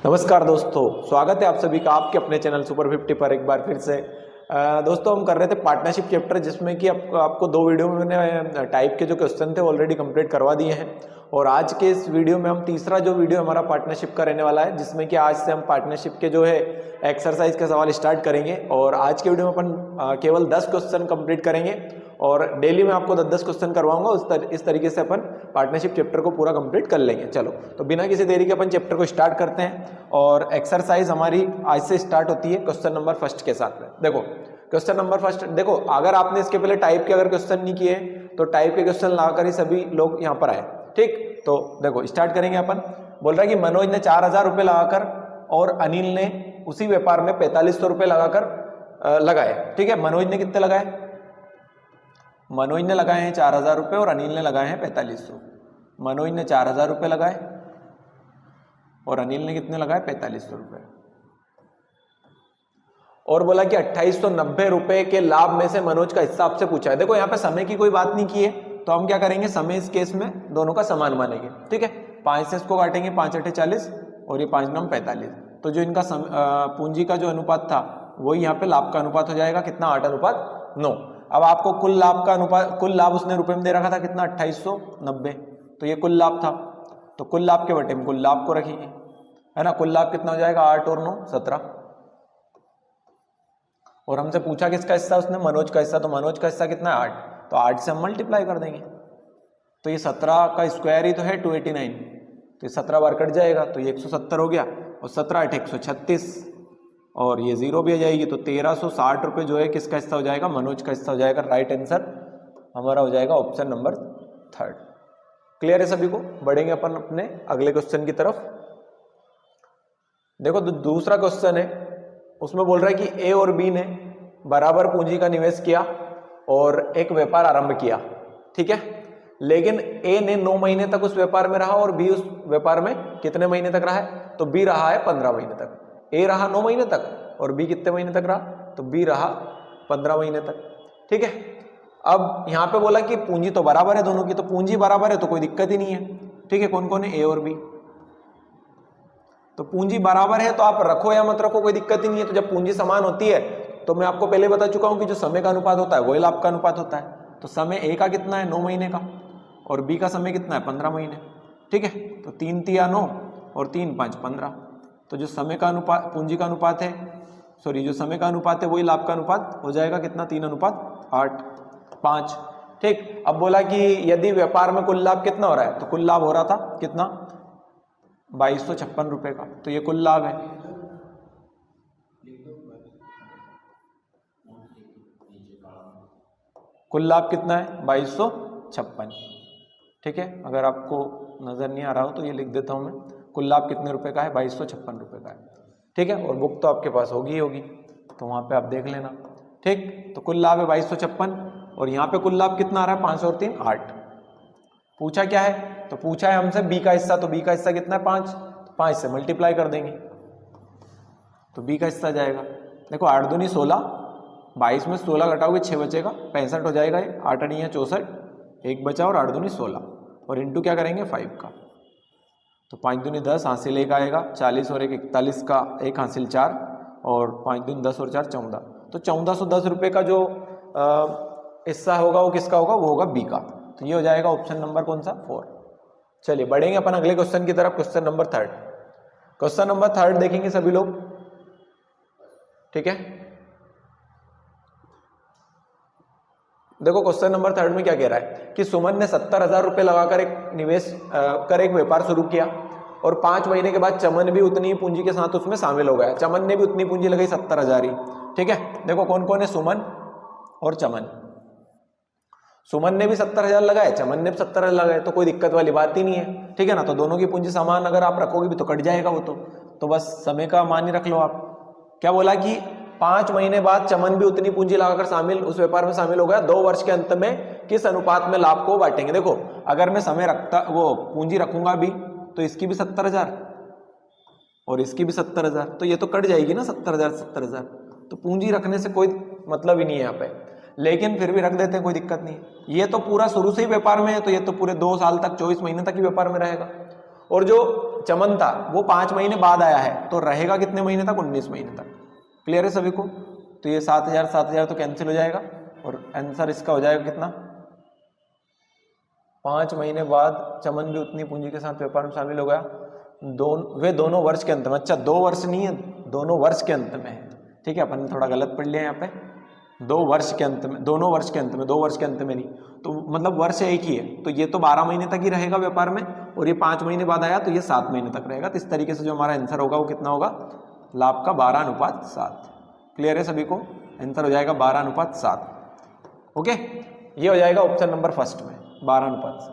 नमस्कार दोस्तों, स्वागत है आप सभी का आपके अपने चैनल सुपर 50 पर एक बार फिर से। दोस्तों हम कर रहे थे पार्टनरशिप चैप्टर, जिसमें कि आपको दो वीडियो में मैंने टाइप के जो क्वेश्चन थे ऑलरेडी कंप्लीट करवा दिए हैं। और आज के इस वीडियो में हम तीसरा जो वीडियो हमारा पार्टनरशिप का रहने वाला है, जिसमें कि आज से हम पार्टनरशिप के जो है एक्सरसाइज के सवाल स्टार्ट करेंगे। और आज के वीडियो में अपन केवल 10 क्वेश्चन कंप्लीट करेंगे और डेली मैं आपको 10-10 क्वेश्चन करवाऊंगा। इस तरीके से अपन पार्टनरशिप चैप्टर को पूरा कंप्लीट कर लेंगे। चलो तो बिना किसी देरी के अपन चैप्टर को स्टार्ट करते हैं। और एक्सरसाइज हमारी आज से स्टार्ट होती है क्वेश्चन नंबर फर्स्ट के साथ में। देखो क्वेश्चन नंबर फर्स्ट, देखो अगर आपने इसके पहले टाइप के अगर क्वेश्चन नहीं किए तो टाइप के क्वेश्चन लाकर ही सभी लोग यहाँ पर आए। ठीक, तो देखो स्टार्ट करेंगे अपन। बोल रहा है कि मनोज ने 4,000 रुपये लगाकर और अनिल ने उसी व्यापार में 4500 रुपये लगाकर लगाए। ठीक है, मनोज ने कितने लगाए? मनोज ने लगाए हैं 4,000 रुपये और अनिल ने लगाए हैं 4500। मनोज ने 4,000 रुपये लगाए और अनिल ने कितने लगाए? 4500 रुपये। और बोला कि 2890 रुपए के लाभ में से मनोज का हिस्सा आपसे पूछा है। देखो यहाँ पे समय की कोई बात नहीं की है, तो हम क्या करेंगे, समय इस केस में दोनों का समान मानेंगे। ठीक है, 5 से इसको काटेंगे, 5 8 40 और ये 5 9 45। तो जो इनका पूंजी का जो अनुपात था वही यहाँ पे लाभ का अनुपात हो जाएगा। कितना? 8:9। अब आपको कुल लाभ का अनुपात, कुल लाभ उसने रुपए में दे रखा था कितना? 2890। तो ये कुल लाभ था, तो कुल लाभ के बटे में कुल लाभ को रखेंगे, है ना। कुल लाभ कितना हो जाएगा? 8 और 9 17। और हमसे पूछा किसका हिस्सा उसने? मनोज का हिस्सा। तो मनोज का हिस्सा कितना है? 8। तो 8 से हम मल्टीप्लाई कर देंगे। तो ये 17 का स्क्वायर ही तो है 289। तो ये 17 बार कट जाएगा, तो ये 170 हो गया। और 17 8 136 और ये 0 भी आ जाएगी। तो 1360 रुपये जो है किसका हिस्सा हो जाएगा? मनोज का हिस्सा हो जाएगा। राइट आंसर हमारा हो जाएगा ऑप्शन नंबर 3। क्लियर है सभी को? बढ़ेंगे अपन अपने अगले क्वेश्चन की तरफ। देखो दूसरा क्वेश्चन है, उसमें बोल रहा है कि ए और बी ने बराबर पूंजी का निवेश किया और एक व्यापार आरंभ किया। ठीक है, लेकिन ए ने 9 महीने तक उस व्यापार में रहा और बी उस व्यापार में कितने महीने तक रहा है? तो बी रहा है 15 महीने तक। ए रहा 9 महीने तक और बी कितने महीने तक रहा? तो बी रहा 15 महीने तक। ठीक है, अब यहां पे बोला कि पूंजी तो बराबर है दोनों की, तो पूंजी बराबर है तो कोई दिक्कत ही नहीं है। ठीक है, कौन कौन है? ए और बी। तो पूंजी बराबर है तो आप रखो या मत रखो, कोई दिक्कत ही नहीं है। तो जब पूंजी समान होती है तो मैं आपको पहले बता चुका हूं कि जो समय का अनुपात होता है वही लाभ का अनुपात होता है। तो समय ए का कितना है? 9 महीने का, और बी का समय कितना है? 15 महीने। ठीक है, तो 3 तिया 9 और 3 5 15। तो जो समय का अनुपात, पूंजी का अनुपात है, सॉरी जो समय का अनुपात है वही लाभ का अनुपात हो जाएगा। कितना? 3:8 5। ठीक, अब बोला कि यदि व्यापार में कुल लाभ कितना हो रहा है? तो कुल लाभ हो रहा था कितना? 2256 रुपए का। तो ये कुल लाभ है। कुल लाभ कितना है? 2256। ठीक है, अगर आपको नजर नहीं आ रहा हो तो ये लिख देता हूं मैं। कुल लाभ कितने रुपए का है? 2256 रुपए का है। ठीक है, और बुक तो आपके पास होगी ही होगी, तो वहां पे आप देख लेना। ठीक, तो कुल लाभ है 2256 और यहाँ पे कुल लाभ कितना आ रहा है? 5 और 3 8। पूछा क्या है? तो पूछा है हमसे बी का हिस्सा। तो बी का हिस्सा कितना है? 5। तो 5 से मल्टीप्लाई कर देंगे तो बी का हिस्सा जाएगा। देखो 8 दूनी 16, 22 में 16 घटाओगे 6 बचेगा, 65 हो जाएगा। ये 8 8 64, 1 बचा और 8 दूनी 16 और इंटू क्या करेंगे? 5 का। तो 5 दूनी 10, हासिल 1 आएगा, 40 और 1 41 का 1 हासिल 4 और 5 दूनी 10 और 4 14। तो 1410 रुपये का जो हिस्सा होगा वो किसका होगा? वो होगा बी का। तो ये हो जाएगा ऑप्शन नंबर कौन सा? 4। चलिए बढ़ेंगे अपन अगले क्वेश्चन की तरफ। Question number 3। क्वेश्चन नंबर 3 देखेंगे सभी लोग। ठीक है, देखो क्वेश्चन नंबर 3 में क्या कह रहा है कि सुमन ने 70,000 रुपये लगाकर एक निवेश कर एक व्यापार शुरू किया और 5 महीने के बाद चमन भी उतनी पूंजी के साथ उसमें शामिल हो गया। चमन ने भी उतनी पूंजी लगाई, 70,000 ही। ठीक है, देखो कौन कौन है? सुमन और चमन। सुमन ने भी 70,000 लगाए, चमन ने भी 70,000 लगाए, तो कोई दिक्कत वाली बात ही नहीं है। ठीक है ना, तो दोनों की पूंजी समान अगर आप रखोगे भी तो कट जाएगा वो तो बस समय का मान ही रख लो आप। क्या बोला कि 5 महीने बाद चमन भी उतनी पूंजी लगाकर उस व्यापार में शामिल हो गया। 2 वर्ष के अंत में किस अनुपात में लाभ को बांटेंगे? देखो अगर मैं समय रखता, वो पूंजी रखूंगा भी, तो इसकी भी 70,000 और इसकी भी 70,000, तो ये तो कट जाएगी ना 70,000 70,000। तो पूंजी रखने से कोई मतलब ही नहीं है यहाँ पे, लेकिन फिर भी रख देते हैं, कोई दिक्कत नहीं। ये तो पूरा शुरू से ही व्यापार में है, तो ये तो पूरे 2 साल तक 24 महीने तक ही व्यापार में रहेगा। और जो चमन था वो 5 महीने बाद आया है, तो रहेगा कितने महीने तक? 19 महीने तक। क्लियर है सभी को? तो ये 7,000 तो कैंसिल हो जाएगा और आंसर इसका हो जाएगा कितना? 5 महीने बाद चमन भी उतनी पूंजी के साथ व्यापार में शामिल हो गया। वे दोनों वर्ष के अंत में, अच्छा 2 वर्ष नहीं है, दोनों वर्ष के अंत में है। ठीक है, अपन ने थोड़ा गलत पढ़ लिया यहाँ पे, 2 वर्ष के अंत में, दोनों वर्ष के अंत में, 2 वर्ष के अंत में नहीं, तो मतलब वर्ष एक ही है, तो ये तो 12 महीने तक ही रहेगा व्यापार में, और ये 5 महीने बाद आया तो ये 7 महीने तक रहेगा। तो इस तरीके से जो हमारा आंसर होगा वो कितना होगा? लाभ का 12:7। क्लियर है सभी को? आंसर हो जाएगा 12:7। ओके, ये हो जाएगा ऑप्शन नंबर फर्स्ट में 12:7।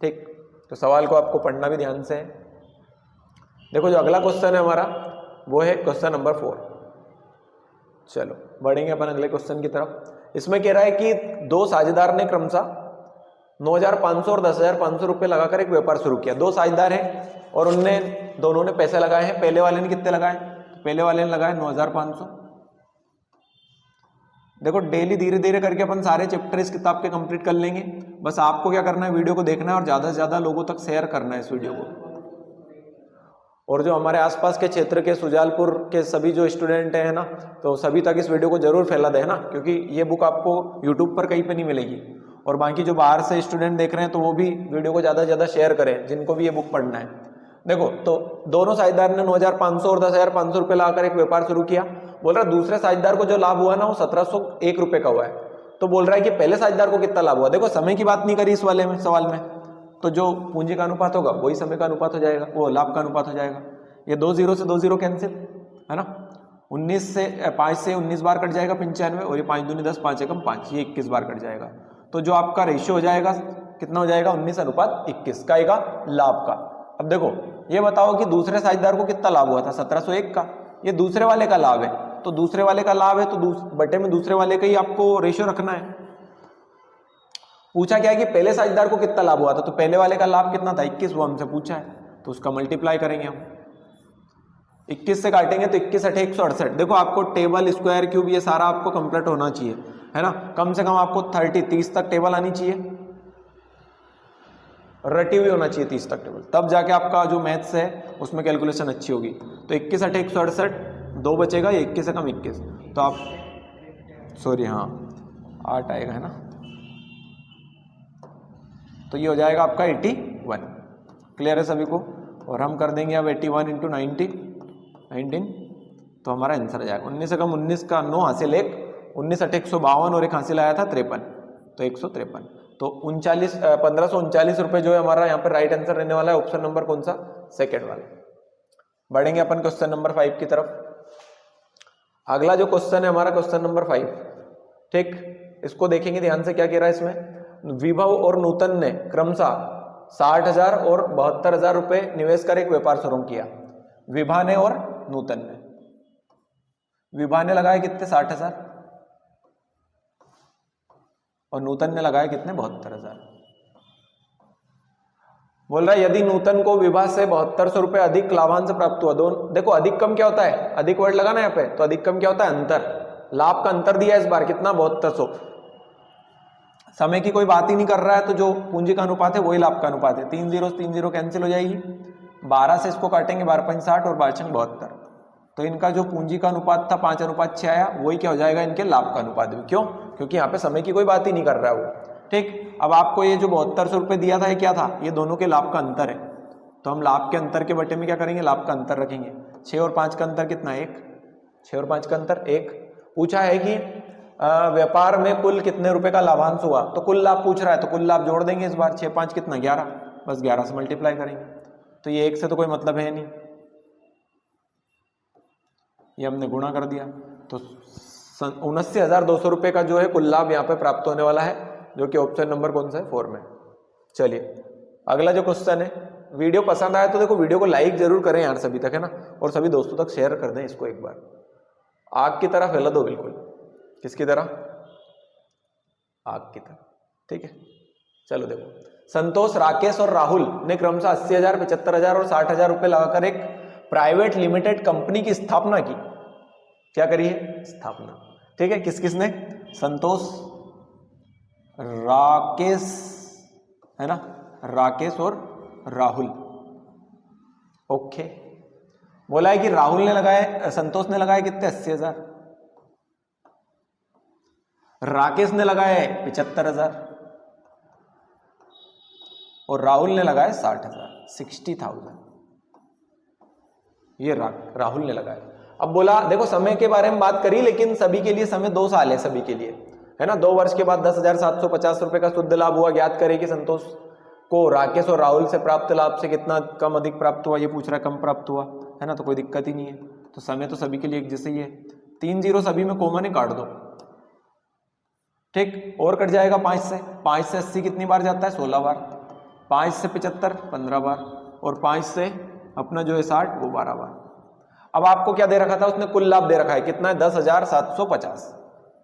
ठीक, तो सवाल को आपको पढ़ना भी ध्यान से है। देखो जो अगला क्वेश्चन है हमारा वो है क्वेश्चन नंबर 4। चलो बढ़ेंगे अपन अगले क्वेश्चन की तरफ। इसमें कह रहा है कि 2 साझेदार ने क्रमशः 9,500 और 10,500 रुपये लगाकर एक व्यापार शुरू किया। 2 साझेदार हैं और उनने दोनों ने पैसे लगाए हैं। पहले वाले ने कितने लगाए? पहले वाले ने लगाए 9,500। देखो डेली धीरे धीरे करके अपन सारे चैप्टर इस किताब के कंप्लीट कर लेंगे। बस आपको क्या करना है, वीडियो को देखना है और ज़्यादा से ज़्यादा लोगों तक शेयर करना है इस वीडियो को। और जो हमारे आसपास के क्षेत्र के सुजालपुर के सभी जो स्टूडेंट हैं ना, तो सभी तक इस वीडियो को जरूर फैला दें ना, क्योंकि ये बुक आपको यूट्यूब पर कहीं पे नहीं मिलेगी। और बाकी जो बाहर से स्टूडेंट देख रहे हैं तो वो भी वीडियो को ज़्यादा से ज़्यादा शेयर करें, जिनको भी ये बुक पढ़ना है। देखो तो दोनों साझेदार ने 9,500 और 10,500 रुपये लगाकर एक व्यापार शुरू किया। बोल रहा है दूसरे साझेदार को जो लाभ हुआ ना वो 1,701 रुपये का हुआ है। तो बोल रहा है कि पहले साझेदार को कितना लाभ हुआ। देखो समय की बात नहीं करी इस वाले में, सवाल में, तो जो पूंजी का अनुपात होगा वही समय का अनुपात हो जाएगा, वो लाभ का अनुपात हो जाएगा। ये 2 0 से 2 0 कैंसिल है ना। 19 से 5 से 19 बार कट जाएगा 95, और ये 5 दूनी 10, 5 एकम 5, ये 21 बार कट जाएगा। तो जो आपका रेशियो हो जाएगा कितना हो जाएगा? 19:21 का आएगा लाभ का। अब देखो ये बताओ कि दूसरे साझेदार को कितना लाभ हुआ था? 1,701 का। ये दूसरे वाले का लाभ है, तो दूसरे वाले का लाभ है तो बटे में दूसरे वाले का ही आपको रेशियो रखना है। पूछा क्या है कि पहले साझेदार को कितना लाभ हुआ था, तो पहले वाले का लाभ कितना था? 21, वो हमसे पूछा है, तो उसका मल्टीप्लाई करेंगे हम। 21 से काटेंगे तो 21 8 168। देखो आपको टेबल, स्क्वायर, क्यूब ये सारा आपको कंप्लीट होना चाहिए, है ना। कम से कम आपको 30 तक टेबल आनी चाहिए, रटी हुई होना चाहिए 30 तक टेबल, तब जाके आपका जो मैथ्स है उसमें कैलकुलेशन अच्छी होगी। तो 21 8 168, 2 बचेगा, ये 21 से कम 21, तो आप सॉरी हाँ 8 आएगा, है ना। तो ये हो जाएगा आपका 81। क्लियर है सभी को? और हम कर देंगे अब 81 × 19, तो हमारा आंसर आ जाएगा 19 से कम 19 का 9 हासिल 1, 19 8 152 और एक हासिल आया था 53, तो 153। तो 1539 रुपये जो है हमारा यहाँ पर राइट आंसर रहने वाला है। ऑप्शन नंबर कौन सा? सेकेंड वाला। बढ़ेंगे अपन क्वेश्चन नंबर 5 की तरफ। अगला जो क्वेश्चन है हमारा क्वेश्चन नंबर 5, ठीक, इसको देखेंगे ध्यान से। क्या कह रहा है इसमें? विभव और नूतन ने क्रमशः 60,000 और 72,000 रुपये निवेश कर एक व्यापार शुरू किया। विभा ने और नूतन ने, विभा ने लगाए कितने? 60,000 और नूतन ने लगाए कितने? 72,000। बोल रहा है यदि नूतन को विभा से 7200 रुपये अधिक लाभांश प्राप्त हुआ। दोनों देखो अधिक कम क्या होता है? अधिक वर्ड लगाना यहाँ पे, तो अधिक कम क्या होता है? अंतर। लाभ का अंतर दिया इस बार कितना? 7200। समय की कोई बात ही नहीं कर रहा है, तो जो पूंजी का अनुपात है वही लाभ का अनुपात है। 3 0 3 0 कैंसिल हो जाएगी, 12 से इसको काटेंगे 12.60 और 12×72, तो इनका जो पूंजी का अनुपात था 5:6 आया, वही क्या हो जाएगा? इनके लाभ का अनुपात भी। क्यों? क्योंकि यहाँ पे समय की कोई बात ही नहीं कर रहा है वो। ठीक, अब आपको ये जो 7200 रुपये दिया था ये क्या था? ये दोनों के लाभ का अंतर है, तो हम लाभ के अंतर के बटे में क्या करेंगे? लाभ का अंतर रखेंगे। 6 और 5 का अंतर कितना? 1। 6 और 5 का अंतर 1। पूछा है कि व्यापार में कुल कितने रुपए का लाभांश हुआ, तो कुल लाभ पूछ रहा है, तो कुल लाभ जोड़ देंगे इस बार। 6 5 कितना? 11, बस 11 से मल्टीप्लाई करेंगे, तो ये 1 से तो कोई मतलब है नहीं, ये हमने गुणा कर दिया, तो 79,200 रुपये का जो है कुल लाभ यहाँ पे प्राप्त होने वाला है, जो कि ऑप्शन नंबर कौन सा है? 4 में। चलिए अगला जो क्वेश्चन है, वीडियो पसंद आया तो देखो वीडियो को लाइक जरूर करें यार सभी तक, है ना, और सभी दोस्तों तक शेयर कर दें इसको एक बार। आग की तरह फैला दो बिल्कुल। किसकी तरह? आग की तरह। ठीक है, चलो देखो, संतोष, राकेश और राहुल ने क्रमशः 80,000, 75,000 और 60,000 रुपये लगाकर एक प्राइवेट लिमिटेड कंपनी की स्थापना की। क्या करी है? स्थापना। ठीक है, किस किसने? संतोष, राकेश, है ना, राकेश और राहुल, ओके। बोला है कि राहुल ने लगाए, संतोष ने लगाए कितने, 80,000। राकेश ने लगाए 75,000 और राहुल ने लगाए 60,000, 60,000। ये राहुल ने लगाए। अब बोला देखो समय के बारे में बात करी, लेकिन सभी के लिए समय 2 साल है, सभी के लिए है ना। 2 वर्ष के बाद 10,750 रुपए का शुद्ध लाभ हुआ। ज्ञात करें कि संतोष को राकेश और राहुल से प्राप्त लाभ से कितना कम अधिक प्राप्त हुआ। ये पूछ रहा है कम प्राप्त हुआ, है ना, तो कोई दिक्कत ही नहीं है। तो समय तो सभी के लिए एक जैसे ही है। 3 जीरो सभी में कॉमन है, काट दो, ठीक। और कट जाएगा 5 से। 5 से 80 कितनी बार जाता है, 16 बार। 5 से 75 15 बार और 5 से अपना जो है 60 वो 12 बार। अब आपको क्या दे रखा था उसने, कुल लाभ दे रखा है कितना है, 10,750।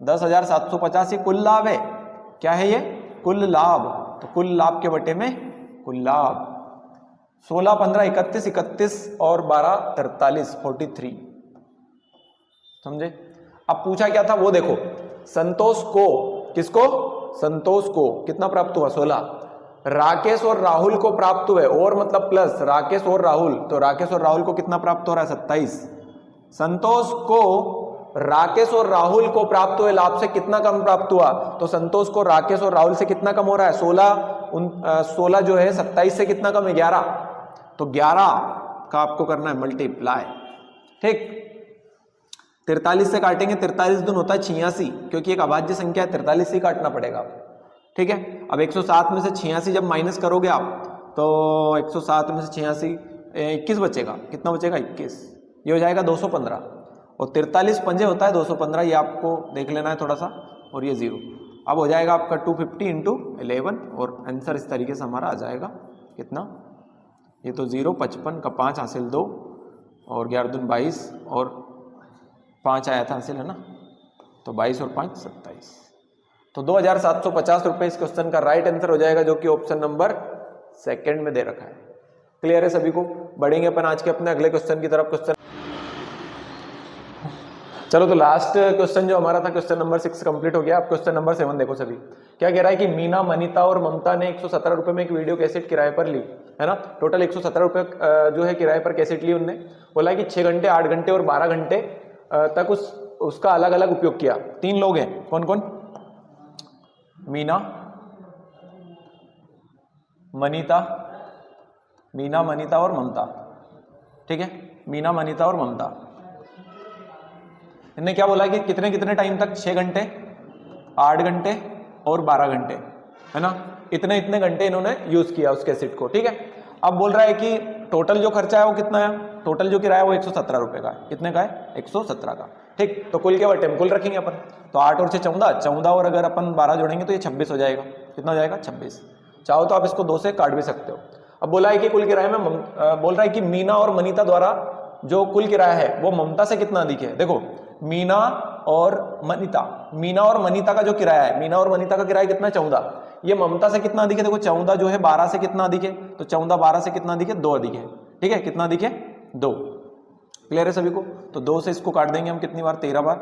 10,750 ये कुल लाभ है। क्या है ये, कुल लाभ। तो कुल लाभ के बटे में कुल लाभ 16 15 31 31 और 12 43 43। समझे। अब पूछा क्या था वो देखो, संतोष को, किसको, संतोष को कितना प्राप्त हुआ, 16। राकेश और राहुल को प्राप्त हुए, और मतलब प्लस राकेश और राहुल, तो राकेश और राहुल को कितना प्राप्त हो रहा है, 27। संतोष को राकेश और राहुल को प्राप्त हुए लाभ से कितना कम प्राप्त हुआ, तो संतोष को राकेश और राहुल से कितना कम हो रहा है, 16 जो है 27 से कितना कम है, 11। तो 11 का आपको करना है मल्टीप्लाई, ठीक। 43 से काटेंगे, 43 दून होता है 86, क्योंकि एक अभाज्य संख्या है, 43 से काटना पड़ेगा आपको, ठीक है। अब 107 में से 86 जब माइनस करोगे आप, तो 107 में से 86 21 बचेगा, कितना बचेगा, 21। ये हो जाएगा 215 और 43 पंजे होता है 215, ये आपको देख लेना है थोड़ा सा, और ये 0। अब हो जाएगा आपका 250 इंटू 11 और आंसर इस तरीके से हमारा आ जाएगा कितना, ये तो 0 55 का 5 हासिल 2 और 11 दून 22 और 5 आया था हासिल, है ना, तो 22 और 5 27। तो 2,750 रुपए इस क्वेश्चन का राइट आंसर हो जाएगा, जो कि ऑप्शन नंबर 2 में दे रखा है। क्लियर है सभी को। बढ़ेंगे अपन आज के अपने अगले क्वेश्चन की तरफ। क्वेश्चन चलो, तो लास्ट क्वेश्चन जो हमारा था क्वेश्चन नंबर 6 कंप्लीट हो गया। अब क्वेश्चन नंबर 7 देखो सभी। क्या कह रहा है कि मीना, मनीता और ममता ने 117 रुपए में एक वीडियो कैसेट किराए पर ली, है ना। टोटल 117 रुपए जो है किराए पर कैसेट ली उनने। बोला कि 6 घंटे 8 घंटे और 12 घंटे तक उसका अलग अलग उपयोग किया। 3 लोग हैं, कौन कौन, मीना, मनीता, मीना, मनीता और ममता, ठीक है। मीना, मनीता और ममता, इन्हें क्या बोला कि कितने कितने टाइम तक, 6 घंटे 8 घंटे और 12 घंटे, है ना, इतने इतने घंटे इन्होंने यूज किया उस कैसेट को, ठीक है। अब बोल रहा है कि टोटल जो खर्चा है वो कितना है, टोटल जो किराया है वो 117 रुपए का। कितने का है, 117 का, ठीक। तो कुल के बटे में कुल रखेंगे अपन, तो 8 और 6 14, 14 और अगर अपन 12 जोड़ेंगे तो ये 26 हो जाएगा। कितना हो जाएगा, 26। चाहो तो आप इसको 2 से काट भी सकते हो। अब बोला है कि कुल किराए में बोल रहा है कि मीना और मनीता द्वारा जो कुल किराया है वो ममता से कितना अधिक है। देखो, मीना और मनीता का जो किराया है, मीना और मनीता का किराया कितना है, 14। ये ममता से कितना अधिक है, देखो 14 जो है 12 से कितना अधिक है, तो 14 12 से कितना अधिक है, 2 अधिक है, ठीक है। कितना अधिक है, 2। क्लियर है सभी को। तो 2 से इसको काट देंगे हम कितनी बार, 13 बार,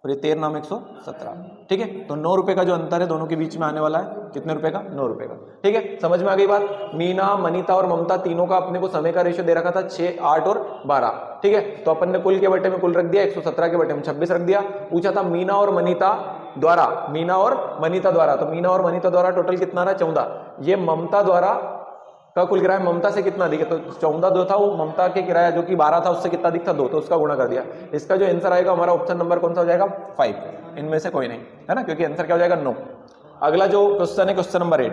और ये 13 नाम 117, ठीक है। तो 9 रुपए का जो अंतर है दोनों के बीच में आने वाला है, कितने रुपए का, 9 रुपए का, ठीक है। समझ में आ गई बात। मीना, मनीता और ममता तीनों का अपने को समय का रेशियो दे रखा था 6 8 और 12, ठीक है। तो अपन ने कुल के बटे में कुल रख दिया, 117 के बटे में 26 रख दिया। पूछा था मीना और मनीता द्वारा, मीना और मनीता द्वारा, तो मीना और मनीता द्वारा टोटल कितना रहा, 14। ये ममता द्वारा का कुल किराया ममता से कितना अधिक है, तो 14 जो था वो ममता के किराया जो कि 12 था उससे कितना अधिक था, 2, तो उसका गुणा कर दिया। इसका जो आंसर आएगा हमारा ऑप्शन नंबर कौन सा हो जाएगा, 5, इनमें से कोई नहीं, है ना, क्योंकि आंसर क्या हो जाएगा, 9। अगला जो क्वेश्चन है क्वेश्चन नंबर 8,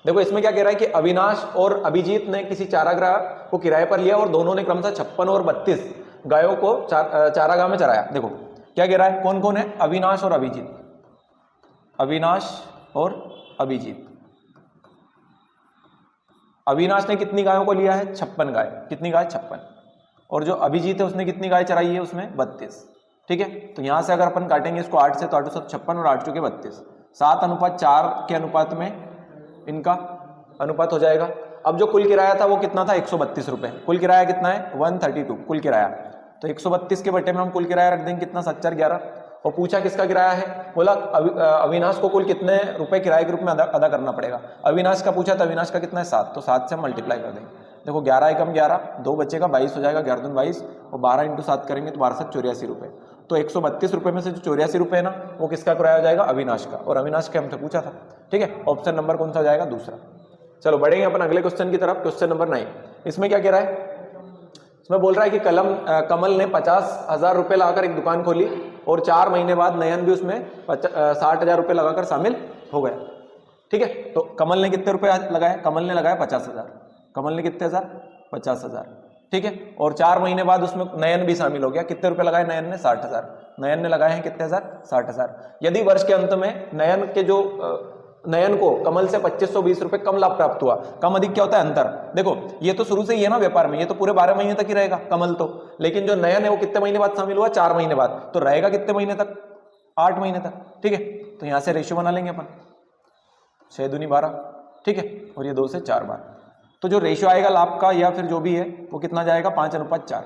देखो इसमें क्या कह रहा है कि अविनाश और अभिजीत ने किसी चारागाह को किराए पर लिया और दोनों ने क्रमशः 56 और 32 गायों को चारागाह में चराया। देखो क्या कह रहा है, कौन कौन है, अविनाश और अभिजीत, अविनाश और अभिजीत। अविनाश ने कितनी गायों को लिया है, 56 गाय। कितनी गाय, 56। और जो अभिजीत है उसने कितनी गाय चराई है, उसमें 32, ठीक है। तो यहां से अगर अपन काटेंगे इसको 8 से, तो 8 7 56 और 8 चौके 32, 7:4 के अनुपात में इनका अनुपात हो जाएगा। अब जो कुल किराया था वो कितना था, 132 रुपए। कुल किराया कितना है, 132 कुल किराया। तो 132 के बटे में हम कुल किराया रख देंगे कितना, 7 4 11। और पूछा किसका किराया है, बोला अविनाश को कुल कितने रुपए किराए के रूप में अदा करना पड़ेगा। अविनाश का पूछा तो अविनाश का कितना है, 7, तो 7 से हम मल्टीप्लाई कर देंगे। देखो 11 एकम 11, 2 बचेगा 22 हो जाएगा, 11 दूनी 22 और 12 इंटू 7 करेंगे तो 12 7 84 रुपये। तो 132 रुपये में से जो 84 रुपये है ना वो किसका किराया हो जाएगा, अविनाश का, और अविनाश के हमसे पूछा था। ठीक है, ऑप्शन नंबर कौन सा हो जाएगा, दूसरा। चलो बढ़ेंगे अपन अगले क्वेश्चन की तरफ, क्वेश्चन नंबर 9। इसमें क्या कह रहा है, इसमें बोल रहा है कि कमल ने 50,000 रुपये लगाकर एक दुकान खोली और 4 महीने बाद नयन भी उसमें 60,000 रुपये लगाकर शामिल हो गया। ठीक है, तो कमल ने कितने रुपए लगाए, कमल ने लगाया 50,000, कमल ने कितने हजार, 50,000। ठीक है, और 4 महीने बाद उसमें नयन भी शामिल हो गया, कितने रुपए लगाए नयन ने, 60,000। नयन ने लगाए हैं कितने हजार, 60,000। यदि वर्ष के अंत में नयन को कमल से 2520 रुपए कम लाभ प्राप्त हुआ, कम अधिक क्या होता है, अंतर। देखो ये तो शुरू से ही है ना व्यापार में, ये तो पूरे 12 महीने तक ही रहेगा कमल तो, लेकिन जो नयन है वो कितने महीने बाद शामिल हुआ, 4 महीने बाद, तो रहेगा कितने महीने तक, 8 महीने तक। ठीक है, तो यहां से रेशियो बना लेंगे अपन, 6 दूनी 12। ठीक है, और ये 2 से 4 बार, तो जो रेशियो आएगा लाभ का या फिर जो भी है वो कितना जाएगा, 5:4।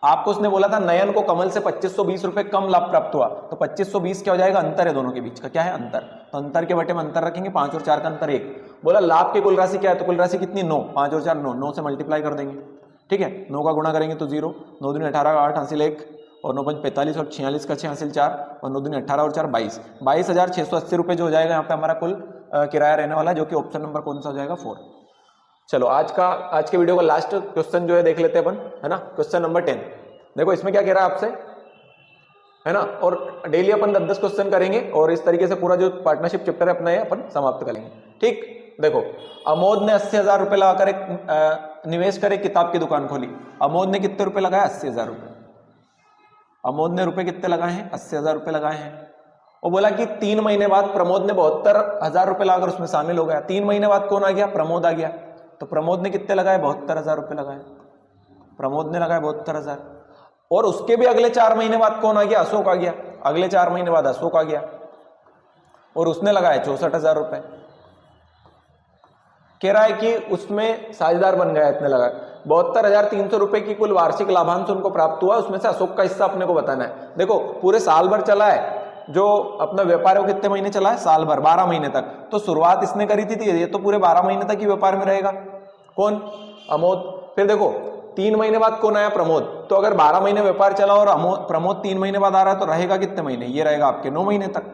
आपको उसने बोला था नयन को कमल से 2520 रुपए कम लाभ प्राप्त हुआ, तो 2520 क्या हो जाएगा, अंतर है दोनों के बीच का, क्या है, अंतर। तो अंतर के बटे में अंतर रखेंगे, 5 और 4 का अंतर 1। बोला लाभ की कुल राशि क्या है, तो कुल राशि कितनी, 9, 5 और 4 9, 9 से मल्टीप्लाई कर देंगे। ठीक है, 9 का गुणा करेंगे तो 0, 9 दूनी 18, 8 हासिल 1, और 9 5 45 और 46 का 6 हासिल 4, और 9 दूनी 18 और 4 22, 22,680 रुपये जो हो जाएगा यहाँ पे हमारा कुल किराया रहने वाला, जो कि ऑप्शन नंबर कौन सा हो जाएगा, 4। चलो आज के वीडियो का लास्ट क्वेश्चन जो है देख लेते हैं अपन, है ना, क्वेश्चन नंबर 10। देखो इसमें क्या कह रहा है आपसे, है ना, और डेली अपन 10-10 क्वेश्चन करेंगे और इस तरीके से पूरा जो पार्टनरशिप चैप्टर है अपना है अपन समाप्त करेंगे। ठीक, देखो अमोद ने 80,000 रुपये लगाकर एक निवेश कर एक किताब की दुकान खोली। अमोद ने कितने रुपए लगाए, 80,000 रुपये। अमोद ने रुपए कितने लगाए हैं, 80,000 रुपये लगाए हैं। और बोला कि 3 महीने बाद प्रमोद ने 72,000 रुपये लगाकर उसमें शामिल हो गया। 3 महीने बाद कौन आ गया, प्रमोद आ गया। तो प्रमोद ने कितने लगाए, 72,000 रुपये लगाए, प्रमोद ने लगाए 72,000। और उसके भी अगले 4 महीने बाद कौन आ गया, अशोक आ गया। अगले 4 महीने बाद अशोक आ गया और उसने लगाए 64,000 रुपये। कह रहा है कि उसमें साझेदार बन गया, इतने लगाए। 72,300 रुपए की कुल वार्षिक लाभांश उनको प्राप्त हुआ, उसमें से अशोक का हिस्सा अपने को बताना है। देखो पूरे साल भर चला है जो अपना व्यापार है, वो कितने महीने चला है, साल भर, 12 महीने तक। तो शुरुआत इसने करी थी, ये तो पूरे 12 महीने तक ही व्यापार में रहेगा। कौन, अमोद। फिर देखो 3 महीने बाद कौन आया, प्रमोद। तो अगर 12 महीने व्यापार चला और प्रमोद 3 महीने बाद आ रहा है तो रहेगा कितने महीने, ये रहेगा आपके 9 महीने तक।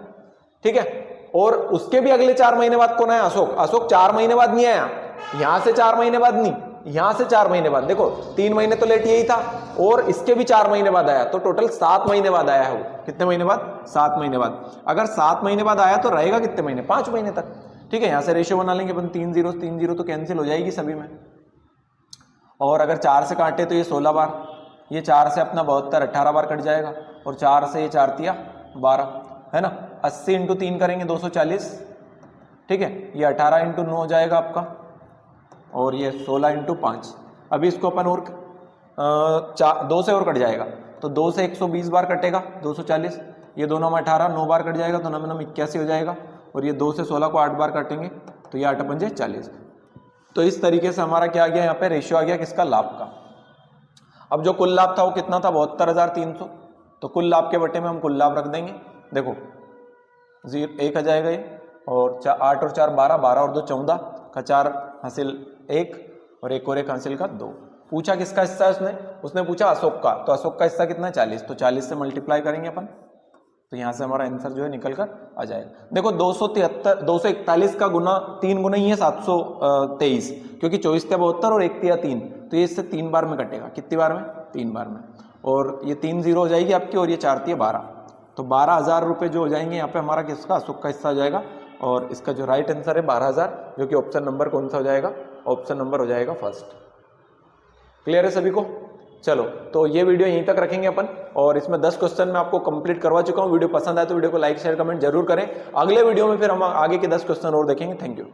ठीक है, और उसके भी अगले 4 महीने बाद कौन आया, अशोक। अशोक 4 महीने बाद नहीं आया, यहां से 4 महीने बाद नहीं, यहां से 4 महीने बाद। देखो 3 महीने तो लेट यही था और इसके भी 4 महीने बाद आया, तो टोटल 7 महीने बाद आया है वो। कितने महीने बाद, 7 महीने बाद। अगर 7 महीने बाद आया तो रहेगा कितने महीने, 5 महीने तक। ठीक है, यहां से रेशियो बना लेंगे अपन, 3 0 3 0 तो कैंसिल हो जाएगी सभी में। और अगर 4 से काटे तो ये 16 बार, ये 4 से अपना 72 18 बार कट जाएगा, और 4 से ये 4 तिया 12, है ना। 80 इंटू 3 करेंगे 240। ठीक है, ये 18 इंटू 9 हो जाएगा आपका, और ये 16 इंटू 5। अभी इसको अपन और 2 से और कट जाएगा, तो 2 से 120 बार कटेगा 240, ये दोनों में 18 9 बार कट जाएगा, तो 9 9 81 हो जाएगा, और ये 2 से 16 को 8 बार काटेंगे तो ये 8 पंजे 40। तो इस तरीके से हमारा क्या आ गया, यहाँ पे रेशियो आ गया किसका, लाभ का। अब जो कुल लाभ था वो कितना था, 72,300। तो कुल लाभ के बटे में हम कुल लाभ रख देंगे। देखो 1 आ जाएगा ये, और 8 और 4 12, 12 और 2 14 का 4 हासिल 1, और 1 और 1 हासिल का 2। पूछा किसका हिस्सा है उसने पूछा अशोक का। तो अशोक का हिस्सा कितना है, 40। तो 40 से मल्टीप्लाई करेंगे अपन, तो यहाँ से हमारा आंसर जो है निकल कर आ जाएगा। देखो 241 का गुना 3 गुना ही है 723, क्योंकि 24 तिया 72 और 1 तिया 3, तो ये इससे 3 बार में कटेगा। कितनी बार में, 3 बार में। और ये 3 0 हो जाएगी आपकी, और ये 4 तिया 12, तो 12,000 रुपये जो हो जाएंगे यहाँ पे हमारा किसका, अशोक का हिस्सा हो जाएगा। और इसका जो राइट आंसर है 12,000, जो कि ऑप्शन नंबर कौन सा हो जाएगा, ऑप्शन नंबर हो जाएगा फर्स्ट। क्लियर है सभी को। चलो तो ये वीडियो यहीं तक रखेंगे अपन, और इसमें 10 क्वेश्चन मैं आपको कंप्लीट करवा चुका हूँ। वीडियो पसंद आए तो वीडियो को लाइक शेयर कमेंट जरूर करें। अगले वीडियो में फिर हम आगे के 10 क्वेश्चन और देखेंगे। Thank you.